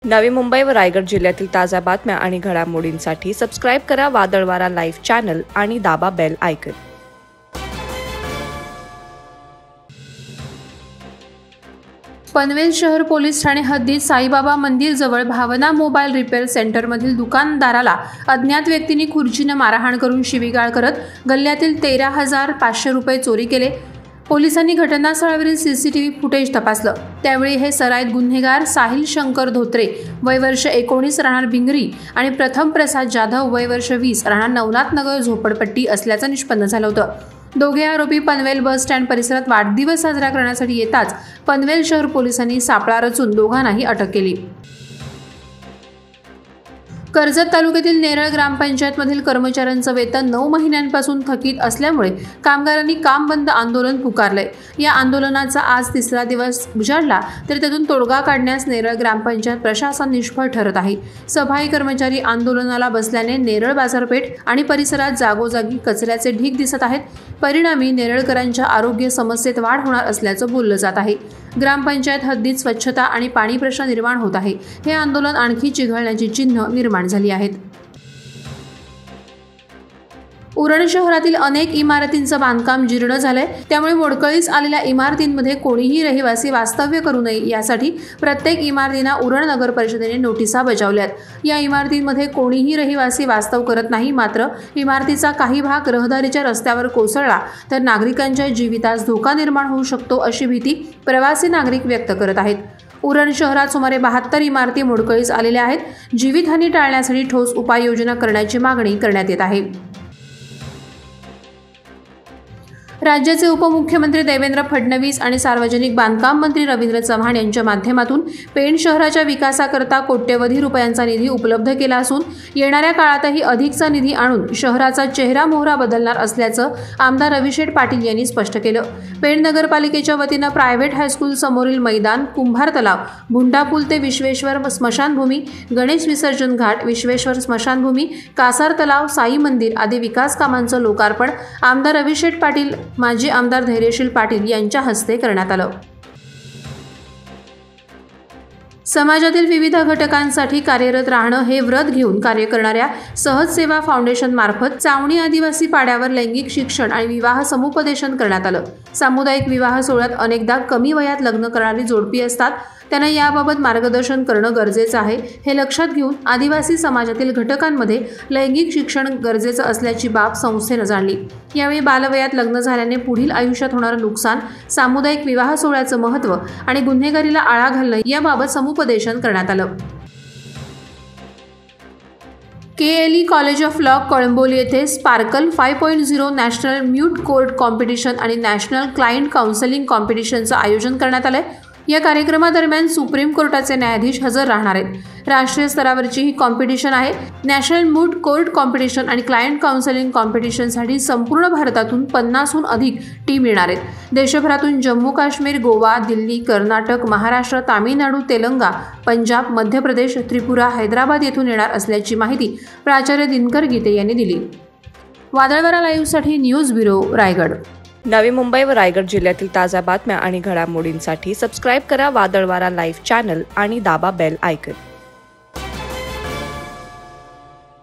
नवी मुंबई व रायगड जिल्ह्यातील ताज्या बातम्या आणि घडामोडींसाठी सबस्क्राईब करा वादळवारा लाईव्ह चॅनल आणि दाबा बेल आयकॉन। पनवेल शहर पोलीस ठाणे हद्दीत साईबाबा मंदिर जवळ भावना मोबाईल रिपेअर सेंटरमधील दुकानदाराला अज्ञात व्यक्तींनी खुर्चीने मारहाण करून शिवीगाळ करत गल्ल्यातील 13,500 रुपये चोरी केले। पोलिसांनी घटनास्थळावरील सीसीटीव्ही फुटेज तपासलं। त्यावेळी हे सराईत गुन्हेगार साहिल शंकर धोत्रे वय वर्ष 19 राहणार भिंगरी आणि प्रथम प्रसाद जाधव वय वर्ष 20 राहणार नवनाथ नगर झोपडपट्टी असल्याचं निष्पन्न झालं होतं। दोघे आरोपी पनवेल बस स्टँड परिसरात वाढदिवस साजरा करण्यासाठी येताच पनवेल शहर पोलिसांनी सापळा रचून दोघांनाही अटक केली। कर्जत तालुक्यातील नेरळ ग्रामपंचायतमधील कर्मचाऱ्यांचं वेतन 9 महिन्यांपासून थकीत असल्यामुळे कामगारांनी काम बंद आंदोलन पुकारलंय। या आंदोलनाचा आज तिसरा दिवस उजाडला तर त्यातून तोडगा काढण्यास नेरळ ग्रामपंचायत प्रशासन निष्फळ ठरत आहे। सफाई कर्मचारी आंदोलनाला बसल्याने नेरळ बाजारपेठ आणि परिसरात जागोजागी कचऱ्याचे ढीग दिसत आहेत। परिणामी नेरळकरांच्या आरोग्य समस्येत वाढ होणार असल्याचं बोललं जात आहे। ग्रामपंचायत हद्दीत स्वच्छता आणि पाणी प्रश्न निर्माण होत आहे। हे आंदोलन आणखी चिघळण्याची चिन्ह निर्माण झाली आहेत। उरण शहरातील अनेक इमारतींचं बांधकाम जीर्ण झालंय, त्यामुळे मोडकळीस आलेल्या इमारतींमध्ये कोणीही रहिवासी वास्तव्य करू नये यासाठी प्रत्येक इमारतींना उरण नगर परिषदेने नोटिसा बजावल्यात। या इमारतींमध्ये कोणीही रहिवासी वास्तव करत नाही, मात्र इमारतीचा काही भाग रहदारीच्या रस्त्यावर कोसळला तर नागरिकांच्या जीवितास धोका निर्माण होऊ शकतो अशी भीती प्रवासी नागरिक व्यक्त करत आहेत। उरण शहरात सुमारे 72 इमारती मोडकळीस आलेल्या आहेत। जीवितहानी टाळण्यासाठी ठोस उपाययोजना करण्याची मागणी करण्यात येत आहे। राज्याचे उपमुख्यमंत्री देवेंद्र फडणवीस आणि सार्वजनिक बांधकाम मंत्री रवींद्र चव्हाण यांच्या माध्यमातून पेण शहराच्या विकासाकरता कोट्यवधी रुपयांचा निधी उपलब्ध केला असून येणाऱ्या काळातही अधिकचा निधी आणून शहराचा चेहरा मोहरा बदलणार असल्याचं आमदार रविशेठ पाटील यांनी स्पष्ट केलं। पेण नगरपालिकेच्या वतीनं प्रायव्हेट हायस्कूल समोरील मैदान, कुंभार तलाव, भुंडा पूल ते विश्वेश्वर स्मशानभूमी, गणेश विसर्जन घाट, विश्वेश्वर स्मशानभूमी, कासार तलाव, साई मंदिर आदी विकास कामांचं लोकार्पण आमदार रविशेठ पाटील, माजी आमदार धैर्यशील पाटील यांच्या हस्ते करण्यात आलं। समाजातील विविध घटकांसाठी कार्यरत राहणं हे व्रत घेऊन कार्य करणाऱ्या सहज सेवा फाउंडेशन मार्फत चावणी आदिवासी पाड्यावर लैंगिक शिक्षण आणि विवाह समुपदेशन करण्यात आलं। सामुदायिक विवाह सोहळ्यात अनेकदा कमी वयात लग्न करणारी जोडपी असतात, त्यांना याबाबत मार्गदर्शन करणं गरजेचं आहे। हे लक्षात घेऊन आदिवासी समाजातील घटकांमध्ये लैंगिक शिक्षण गरजेचं असल्याची बाब संस्थेनं जाणली। यावेळी बालवयात लग्न झाल्याने पुढील आयुष्यात होणारं नुकसान, सामुदायिक विवाह सोहळ्याचं महत्त्व आणि गुन्हेगारीला आळा घालणं याबाबत समुपदेशन करण्यात आलं। KLE college of law Kalamboli येथे sparkle 5.0 national moot court competition आणि नॅशनल क्लायंट काउन्सिलिंग कॉम्पिटिशनचं आयोजन करण्यात आलंय। या कार्यक्रमादरम्यान सुप्रीम कोर्टाचे न्यायाधीश हजर राहणार आहेत। राष्ट्रीय स्तरावरची ही कॉम्पिटिशन आहे। नॅशनल म्यूट कोर्ट कॉम्पिटिशन आणि क्लायंट काउन्सिलिंग कॉम्पिटिशनसाठी संपूर्ण भारतातून 50हून अधिक टीम येणार आहेत। देशभरातून जम्मू काश्मीर, गोवा, दिल्ली, कर्नाटक, महाराष्ट्र, तामिळनाडू, तेलंगणा, पंजाब, मध्य प्रदेश, त्रिपुरा, हैदराबाद येथून येणार असल्याची माहिती प्राचार्य दिनकर गीते यांनी दिली। वादळवारा लाईव्हसाठी न्यूज ब्युरो, रायगड। नवी मुंबई व रायगड जिल्ह्यातील ताज्या बातम्या आणि घडामोडींसाठी सबस्क्राईब करा वादळवारा लाईव्ह चॅनल आणि दाबा बेल आयकॉन।